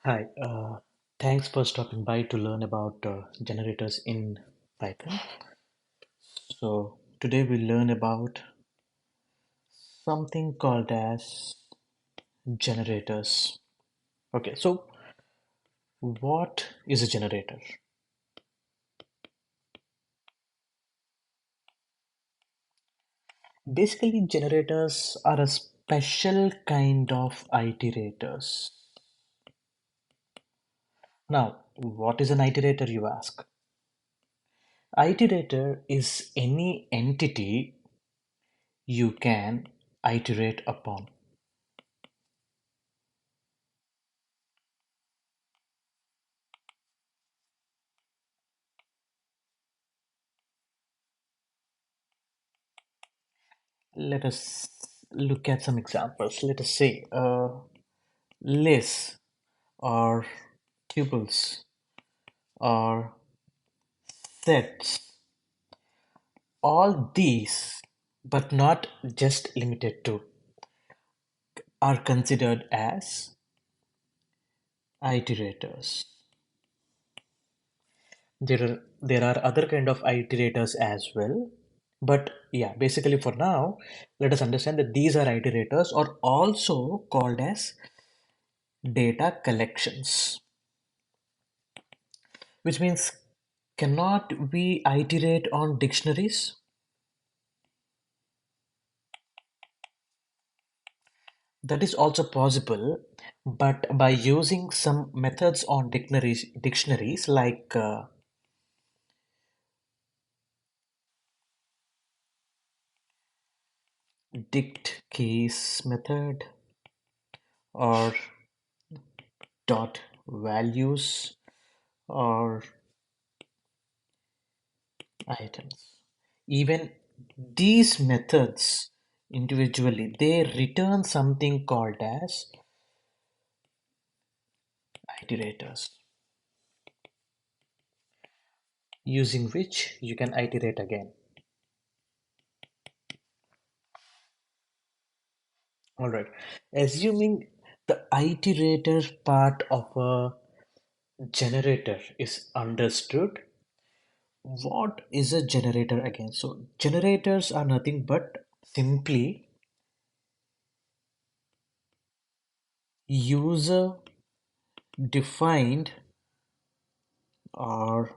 Hi, thanks for stopping by to learn about generators in Python. So today we learn about something called as generators. Okay, so what is a generator? Basically, generators are a special kind of iterators. Now, what is an iterator, you ask? Iterator is any entity you can iterate upon. Let us look at some examples. Let us say lists or tuples or sets. All these, but not just limited to, are considered as iterators. There are other kind of iterators as well, but yeah, basically for now, let us understand that these are iterators or also called as data collections, which means cannot we iterate on dictionaries? That is also possible, but by using some methods on dictionaries like dict case method or dot values or items. Even these methods individually, they return something called as iterators, using which you can iterate again. All right. Assuming the iterator part of a generator is understood, what is a generator again? So, generators are nothing but simply user defined or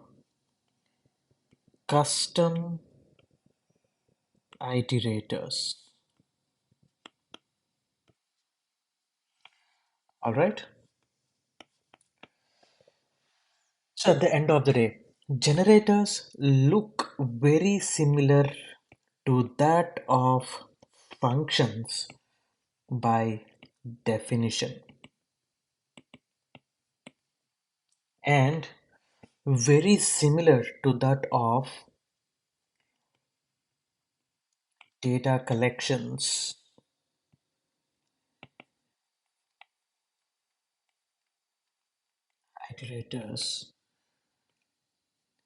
custom iterators. All right. So, at the end of the day, generators look very similar to that of functions by definition and very similar to that of data collections iterators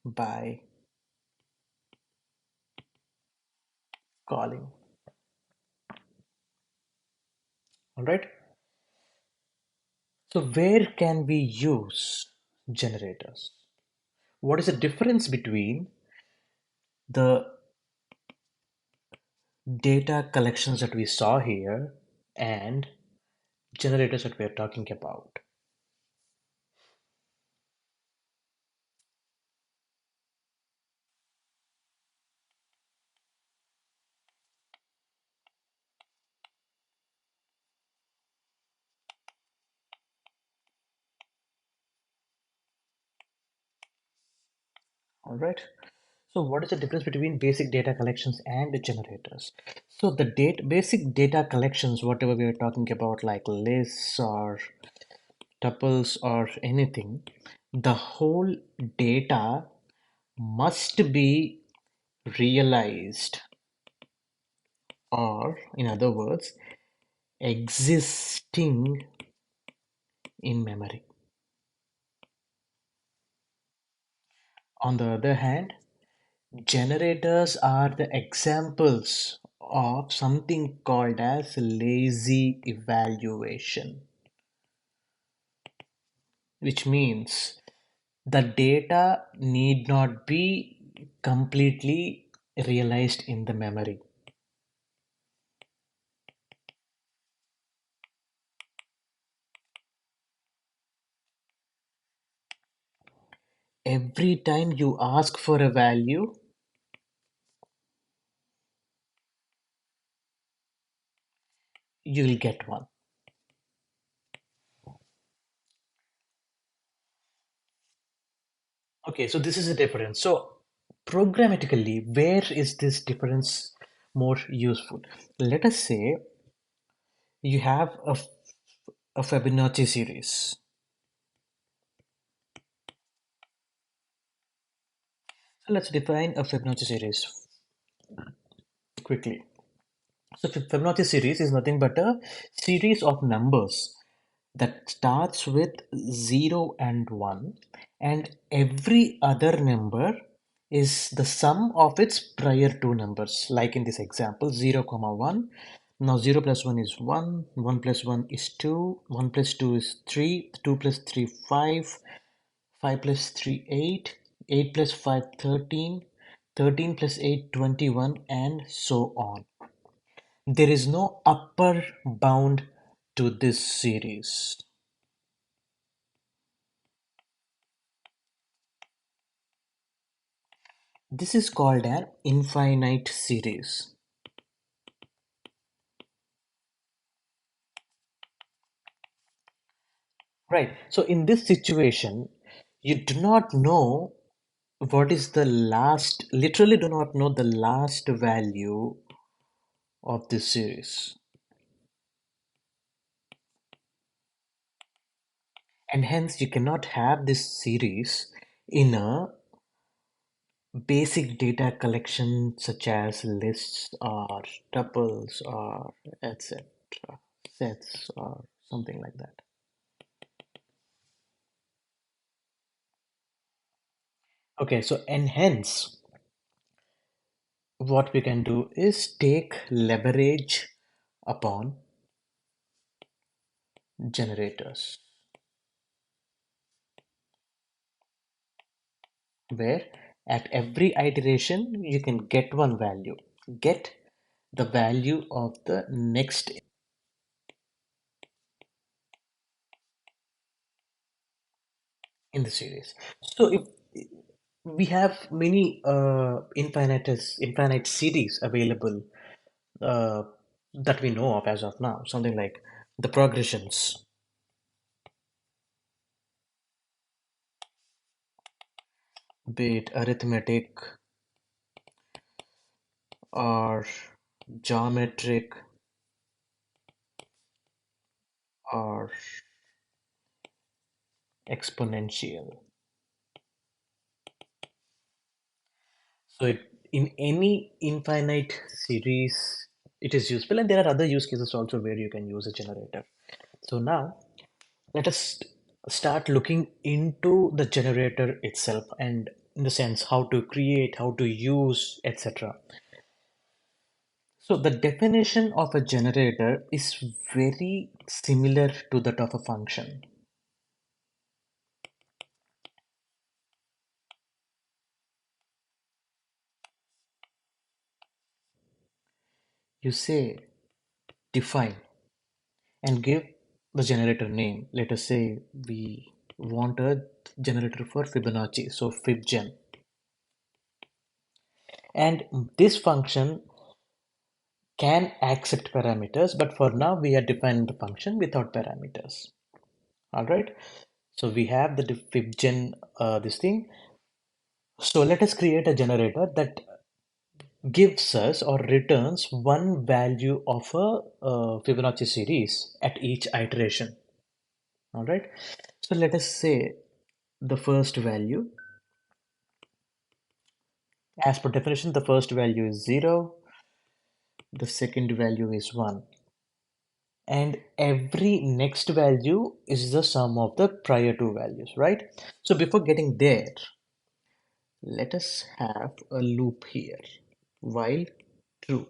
by calling. All right. So where can we use generators? What is the difference between the data collections that we saw here and generators that we are talking about? All right. So what is the difference between basic data collections and the generators? So the basic data collections, whatever we are talking about, like lists or tuples or anything, the whole data must be realized, or in other words, existing in memory. On the other hand, generators are the examples of something called as lazy evaluation. which means the data need not be completely realized in the memory. Every time you ask for a value, you will get one. Okay, so this is a difference. So programmatically, where is this difference more useful? Let us say you have a Fibonacci series. So let's define a Fibonacci series quickly. So Fibonacci series is nothing but a series of numbers that starts with 0 and 1, and every other number is the sum of its prior two numbers, like in this example 0 comma 1. Now 0 plus 1 is 1, 1 plus 1 is 2, 1 plus 2 is 3, 2 plus 3 5, 5 plus 3 8, 8 plus 5 13, 13 plus 8 21, and so on. There is no upper bound to this series. This is called an infinite series. Right. So in this situation, you do not know what is the last, literally do not know the last value of this series. And hence you cannot have this series in a basic data collection such as lists or tuples or etc. sets or something like that. Okay, so and hence what we can do is take leverage upon generators, where at every iteration you can get one value, get the value of the next in the series. So if we have many infinite series available uh, that we know of as of now, something like the progressions, be it arithmetic or geometric or exponential. So in any infinite series, it is useful, and there are other use cases also where you can use a generator. So now let us start looking into the generator itself and in the sense how to create, how to use, etc. So the definition of a generator is very similar to that of a function. You say define and give the generator name. Let us say we want a generator for Fibonacci, so FibGen. And this function can accept parameters, but for now we are defining the function without parameters. All right. So we have the FibGen, this thing. So let us create a generator that gives us or returns one value of a Fibonacci series at each iteration. All right. So let us say the first value, as per definition, the first value is 0, the second value is 1, and every next value is the sum of the prior two values, right? So before getting there, let us have a loop here. While true,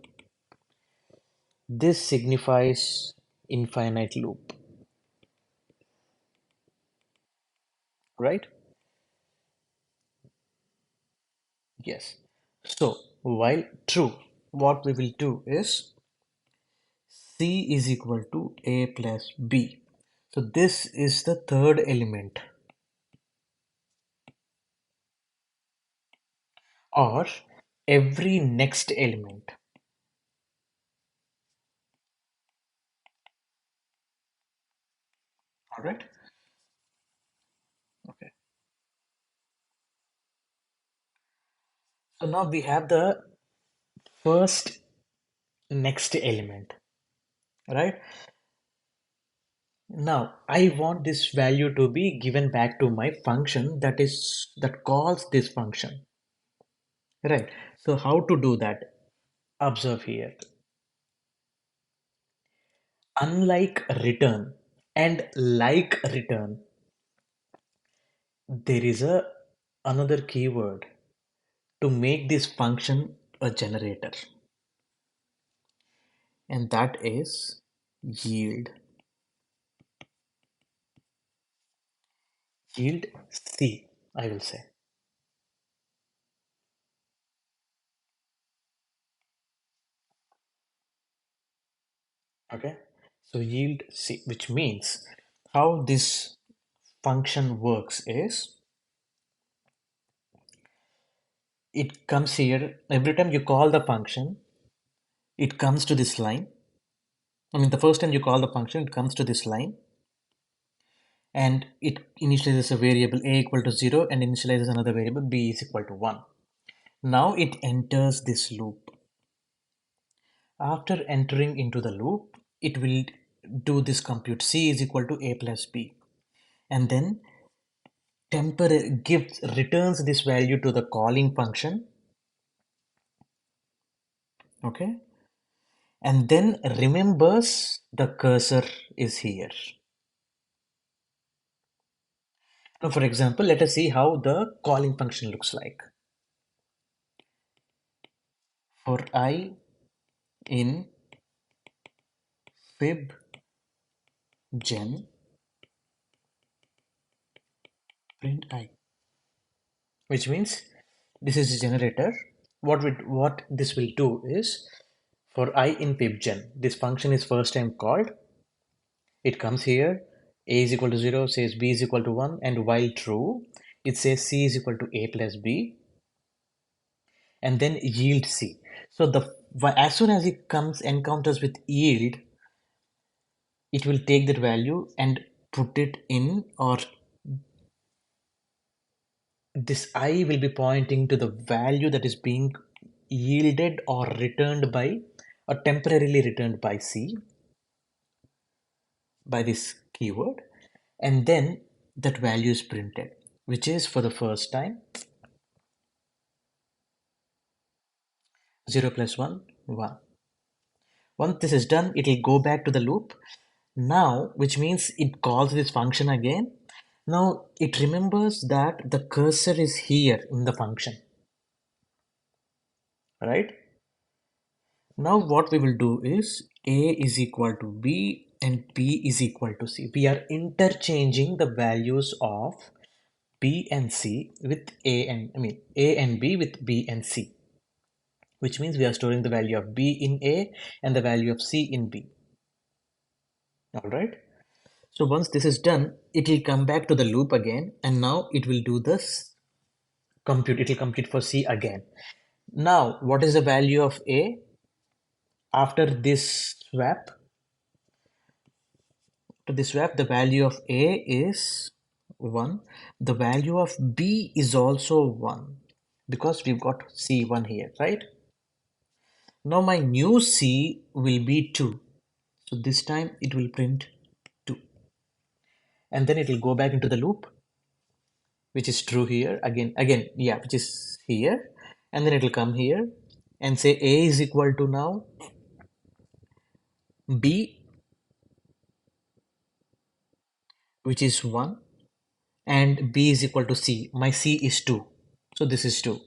this signifies infinite loop. right? Yes. So while true, what we will do is C is equal to A plus B. So this is the third element, or every next element. All right. Okay. So now we have the first next element, right? Now I want this value to be given back to my function that calls this function, right? So how to do that? Observe here. Unlike return and like return, there is a another keyword to make this function a generator, and that is yield. Yield C, I will say. Okay, so yield C, which means how this function works is it comes here every time you call the function, it comes to this line. I mean, the first time you call the function, it comes to this line, and it initializes a variable a equal to 0 and initializes another variable b is equal to 1. Now it enters this loop. After entering into the loop, it will do this compute c is equal to a plus b, and then temporary gives returns this value to the calling function, okay, and then remembers the cursor is here. Now, for example, let us see how the calling function looks like. For I in fib gen print I, which means this is a generator. What this will do is for I in pibgen, this function is first time called. It comes here, a is equal to 0, says b is equal to 1, and while true, it says c is equal to a plus b, and then yield c. So as soon as it comes encounters with yield, it will take that value and put it in, or this I will be pointing to the value that is being yielded or returned by, or temporarily returned by C, by this keyword, and then that value is printed, which is for the first time 0 plus 1 1. Once this is done, it will go back to the loop now, which means it calls this function again. Now it remembers that the cursor is here in the function, right? Now what we will do is A is equal to B and B is equal to C. We are interchanging the values of B and C with A and B with B and C, which means we are storing the value of B in A and the value of C in B. All right. So once this is done, it will come back to the loop again, and now it will do this compute. It will compute for C again. Now, what is the value of A after this swap? To the swap, the value of A is 1. The value of B is also 1 because we've got C1 here, right? Now my new C will be 2. So this time it will print 2. And then it will go back into the loop, which is true here. Again, yeah, which is here. And then it will come here and say A is equal to now B, which is 1, and B is equal to C. My C is 2. So this is 2,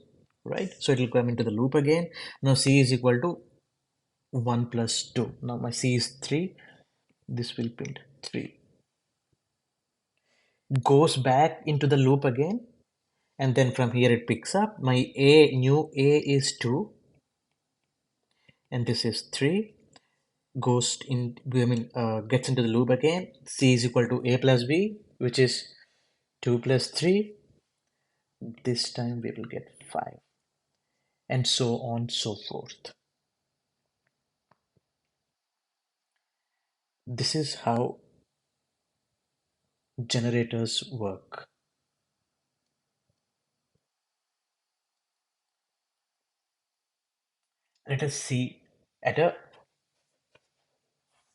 right? So it will come into the loop again. Now C is equal to 1 plus 2. Now my C is 3. This will print 3. goes back into the loop again, and then from here it picks up. My a new a is 2, and this is 3. Goes in, I mean, gets into the loop again. C is equal to a plus b, which is 2 plus 3. This time we will get 5, and so on, so forth. This is how generators work. Let us see at a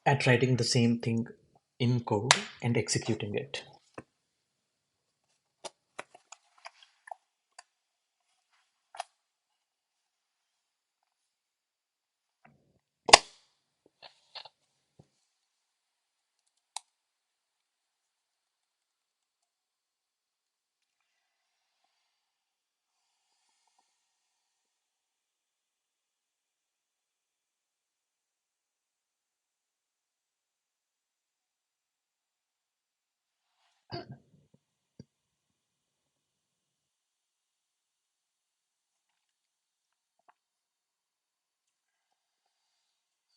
at writing the same thing in code and executing it.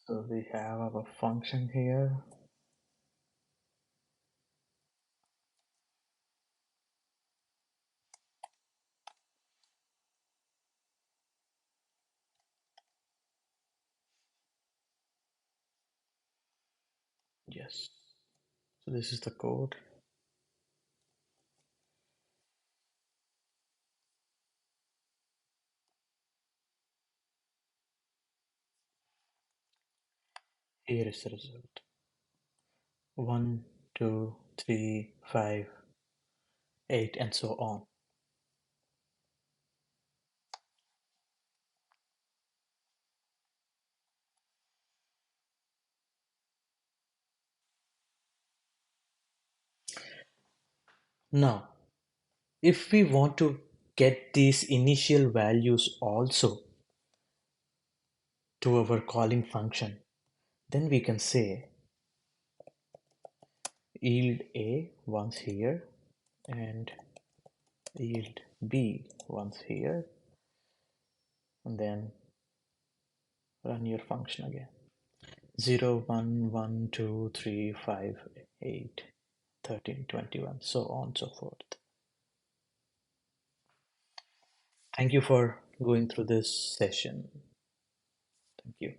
So we have our function here. Yes. So this is the code. Here is the result. 1, 2, 3, 5, 8, and so on. Now, if we want to get these initial values also to our calling function, then we can say yield A once here and yield B once here, and then run your function again. 0, 1, 1, 2, 3, 5, 8, 13, 21, so on so forth. Thank you for going through this session. Thank you.